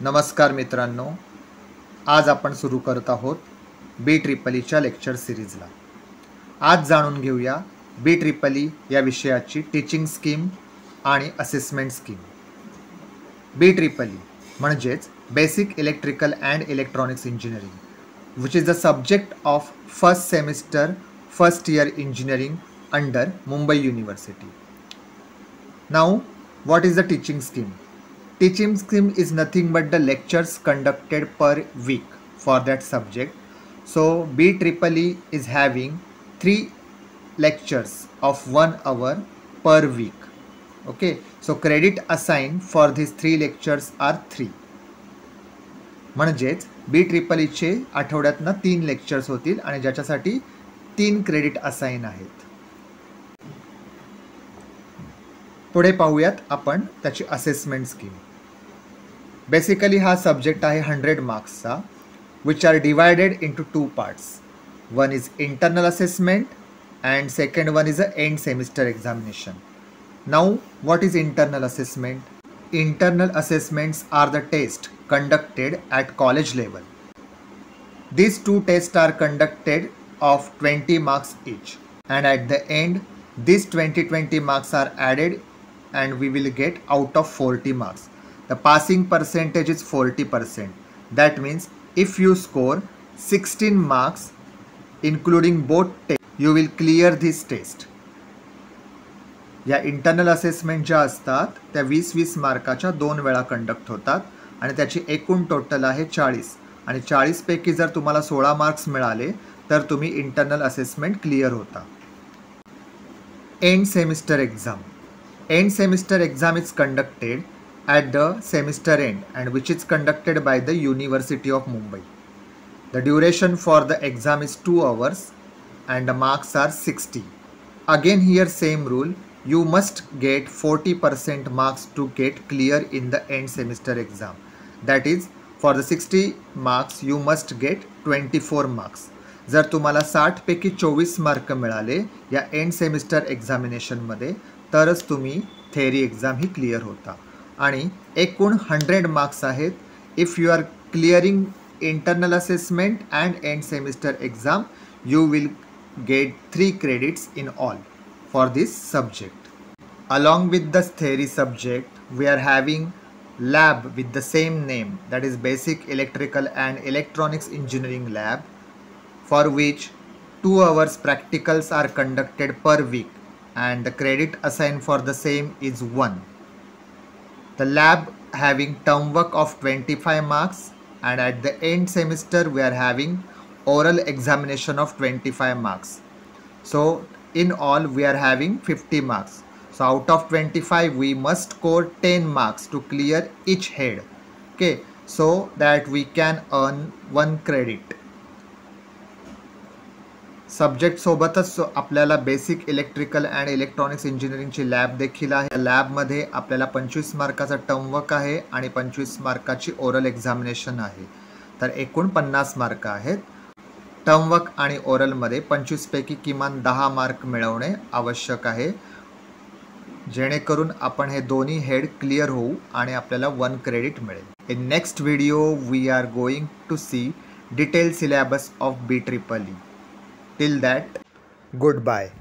नमस्कार मित्रांनो, आज आपण सुरू करत आहोत BEEE लेक्चर सिरीजला। आज जाणून घेऊया BEEE या विषयाची टीचिंग स्कीम आणि असेसमेंट स्कीम। BEEE म्हणजेच basic electrical and electronics engineering which is the subject of first semester first year engineering under Mumbai university. Now what is the teaching scheme? Teaching scheme is nothing but the lectures conducted per week for that subject. So BEEE is having 3 lectures of 1 hour per week. Okay, so credit assigned for these 3 lectures are 3. म्हणजेच BEEE चे आठवड्यातनं 3 lectures होतील आणि ज्याच्यासाठी 3 credit assign आहेत। पुढे पाहूयात आपण त्याची असेसमेंट स्कीम। बेसिकली हा सब्जेक्ट आहे 100 मार्क्सचा, which are divided into 2 parts. One is internal assessment and second one is a end semester examination. Now what is internal assessment? Internal assessments are the test conducted at college level. These 2 tests are conducted of 20 marks each, and at the end these 20 marks are added and we will get out of 40 marks. The passing percentage is 40%. That means if you score 16 marks including both tests, you will clear this test. या internal assessment ज्या असतात त्या 20-20 मार्काच्या 2 वेळा conduct होतात आणि त्याची एकूण total आहे 40 आणि 40 पैकी जर तुम्हाला 16 मार्क्स मिळाले तर तुम्ही इंटरनल असेसमेंट क्लियर होता। And semester exam. End semester exam is conducted at the semester end and which is conducted by the University of Mumbai. The duration for the exam is 2 hours and the marks are 60. Again here same rule, you must get 40% marks to get clear in the end semester exam. That is for the 60 marks you must get 24 marks. जर तुम्हाला 60 पैकी 24 mark मिळाले या and semester examination मध्ये तरच तुम्ही theory exam ही clear होता आणि एकूण 100 मार्क्स आहेत। If you are clearing internal assessment and end semester exam you will get 3 credits in all for this subject. Along with the theory subject we are having lab with the same name, that is basic electrical and electronics engineering lab, for which 2 hours practicals are conducted per week and the credit assigned for the same is 1. The lab having term work of 25 marks and at the end semester we are having oral examination of 25 marks. So in all we are having 50 marks. So out of 25 we must score 10 marks to clear each head. Okay, so that we can earn 1 credit. Subject सोबतच आपल्याला basic electrical and electronics इंजिनिअरिंगची lab देखील आहे। लॅबमध्ये आपल्याला 25 मार्काचा term work आहे आणि 25 मार्काची oral examination आहे, तर एकूण 50 मार्क आहेत। टर्म वर्क आणि ओरलमध्ये 25 पैकी किमान 10 मार्क मिळवणे आवश्यक आहे, जेणेकरून आपण हे दोन्ही हेड क्लिअर होऊ आणि आपल्याला 1 क्रेडिट मिळेल। In next video we are going to see detail syllabus of BEEE. Till that, goodbye.